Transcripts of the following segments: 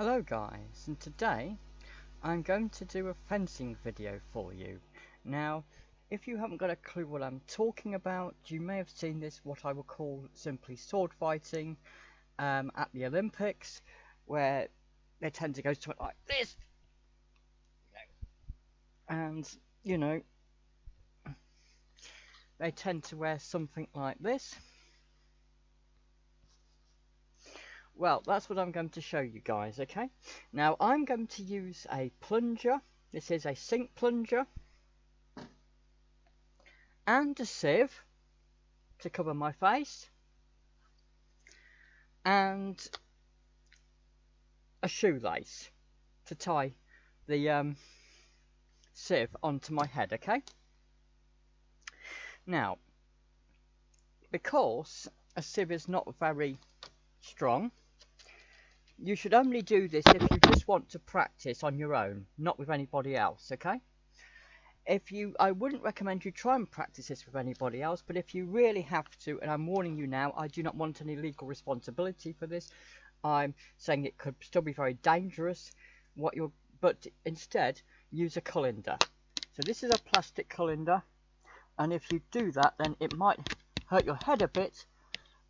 Hello guys, and today I'm going to do a fencing video for you. Now, if you haven't got a clue what I'm talking about, you may have seen this, what I will call simply sword fighting at the Olympics, where they tend to go something like this, and you know, they tend to wear something like this. Well, that's what I'm going to show you guys, okay? Now, I'm going to use a plunger. This is a sink plunger. And a sieve to cover my face. And a shoelace to tie the sieve onto my head, okay? Now, because a sieve is not very strong, you should only do this if you just want to practice on your own, not with anybody else, okay? I wouldn't recommend you try and practice this with anybody else, but if you really have to, and I'm warning you now, I do not want any legal responsibility for this. I'm saying it could still be very dangerous, but instead use a colander. So this is a plastic colander, and if you do that, then it might hurt your head a bit,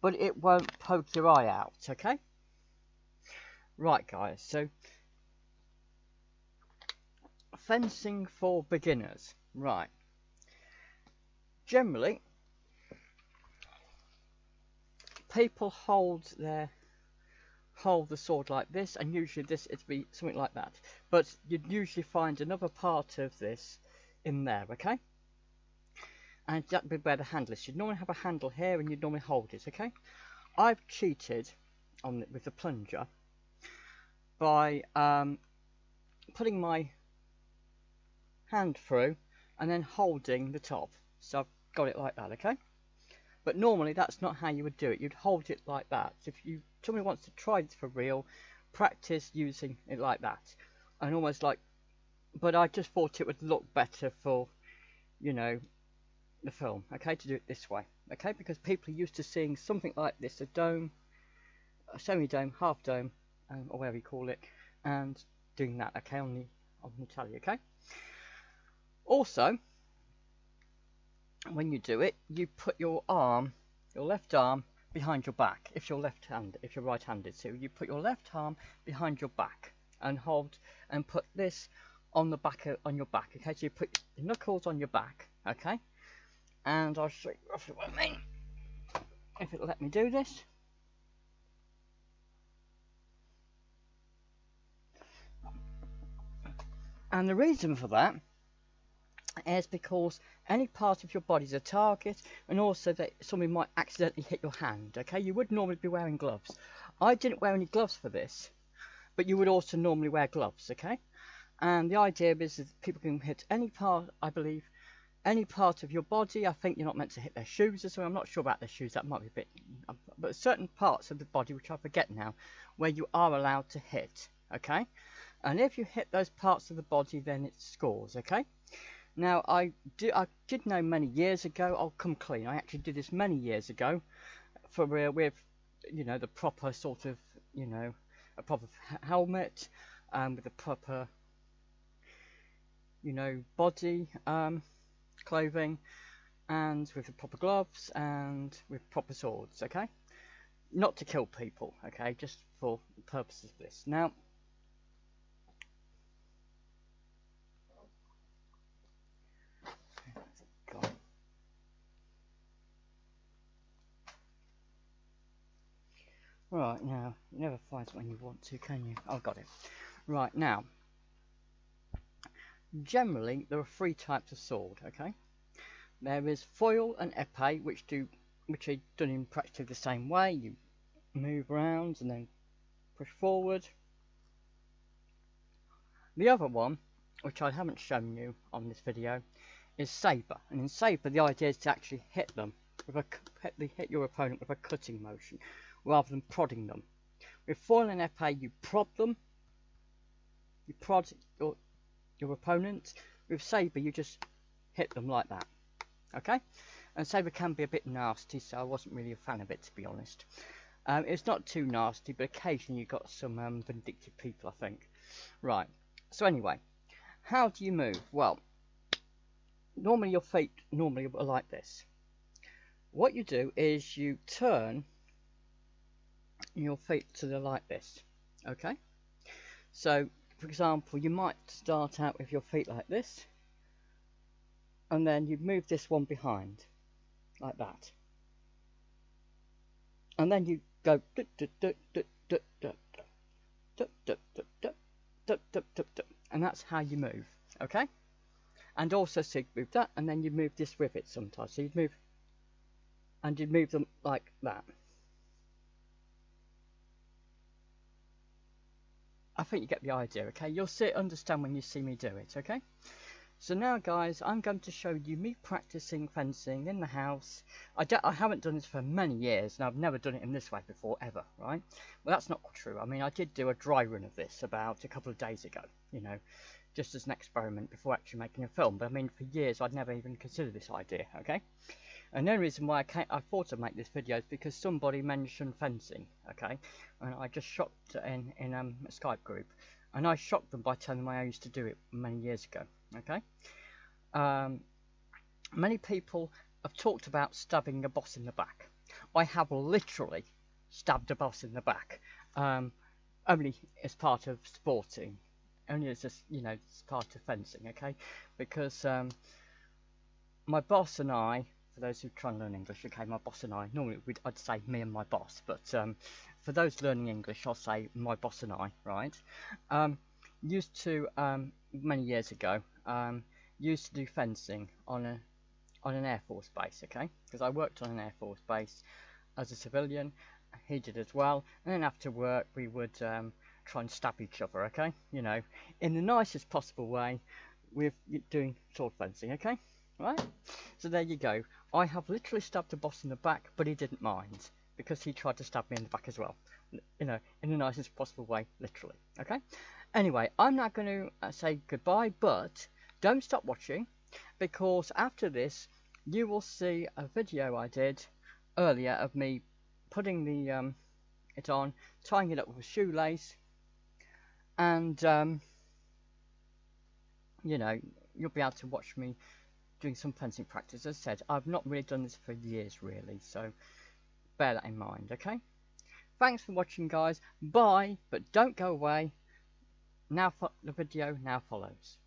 but it won't poke your eye out, okay? Right guys, so fencing for beginners. Right. Generally, people hold the sword like this, and usually it'd be something like that. But you'd usually find another part of this in there, okay? And that'd be where the handle is. You'd normally have a handle here, and you'd normally hold it, okay? I've cheated with the plunger by putting my hand through and then holding the top, so I've got it like that, okay? But normally that's not how you would do it. You'd hold it like that. So if somebody wants to try this for real, practice using it like that, and almost like, but I just thought it would look better for, you know, the film, okay, to do it this way, okay? Because people are used to seeing something like this, a dome, a semi-dome, half dome, or whatever you call it, and doing that, okay, on the telly, okay? Also, when you do it, you put your left arm behind your back, if you're right-handed. So you put your left arm behind your back and hold and put this on the back on your back, okay? So you put your knuckles on your back, okay? And I'll show you roughly what I mean, if it'll let me do this. And the reason for that is because any part of your body is a target, and also that somebody might accidentally hit your hand, okay? You would normally be wearing gloves. I didn't wear any gloves for this, but you would also normally wear gloves, okay? And the idea is that people can hit any part, I believe, any part of your body. I think you're not meant to hit their shoes or something. I'm not sure about their shoes, that might be a bit, but certain parts of the body, which I forget now, where you are allowed to hit, okay? And if you hit those parts of the body, then it scores, okay? Now, I did know many years ago, I'll come clean, I actually did this many years ago, for with, you know, the proper sort of, you know, a proper helmet, with a proper, you know, body, clothing, and with the proper gloves, and with proper swords, okay? Not to kill people, okay, just for the purposes of this. Now, right, now, you never find it when you want to, can you? Oh, got it. Right, now, generally, there are three types of sword, okay? There is foil and épée, which are done in practically the same way. You move around and then push forward. The other one, which I haven't shown you on this video, is sabre. And in sabre, the idea is to actually hit them, hit your opponent with a cutting motion, rather than prodding them. With foil and épée, you prod them. You prod your opponent. With sabre, you just hit them like that, okay? And sabre can be a bit nasty, so I wasn't really a fan of it, to be honest. It's not too nasty, but occasionally you've got some vindictive people, I think. Right, so anyway, how do you move? Well, normally your feet normally are like this. What you do is you turn your feet to the like this, okay? So, for example, you might start out with your feet like this, and then you move this one behind, like that. And then you go, and that's how you move, okay? And also, so you move that, and then you move this with it sometimes. So you'd move, and you'd move them like that. I think you get the idea, okay? You'll understand when you see me do it, okay? So now, guys, I'm going to show you me practicing fencing in the house. I haven't done this for many years, and I've never done it in this way before, ever, right? Well, that's not true. I mean, I did do a dry run of this about a couple of days ago, you know, just as an experiment before actually making a film. But I mean, for years, I'd never even considered this idea, okay? And the only reason why I thought I'd make this video is because somebody mentioned fencing, okay? And I just shocked in a Skype group. And I shocked them by telling them I used to do it many years ago, okay? Many people have talked about stabbing a boss in the back. I have literally stabbed a boss in the back, only as part of sporting, only as, you know, as part of fencing, okay? Because my boss and I, for those who try and learn English, okay, my boss and I, normally I'd say me and my boss, but for those learning English, I'll say my boss and I, right? Used to, many years ago, used to do fencing on an Air Force base, okay? Because I worked on an Air Force base as a civilian, he did as well, and then after work we would try and stab each other, okay? You know, in the nicest possible way, with doing sword fencing, okay? Right? So there you go. I have literally stabbed a boss in the back, but he didn't mind, because he tried to stab me in the back as well. You know, in the nicest possible way, literally. Okay? Anyway, I'm not going to say goodbye, but don't stop watching, because after this, you will see a video I did earlier of me putting the it on, tying it up with a shoelace, and you know, you'll be able to watch me doing some fencing practice. As I said, I've not really done this for years really, so bear that in mind, okay? Thanks for watching, guys. Bye, but don't go away. Now the video now follows.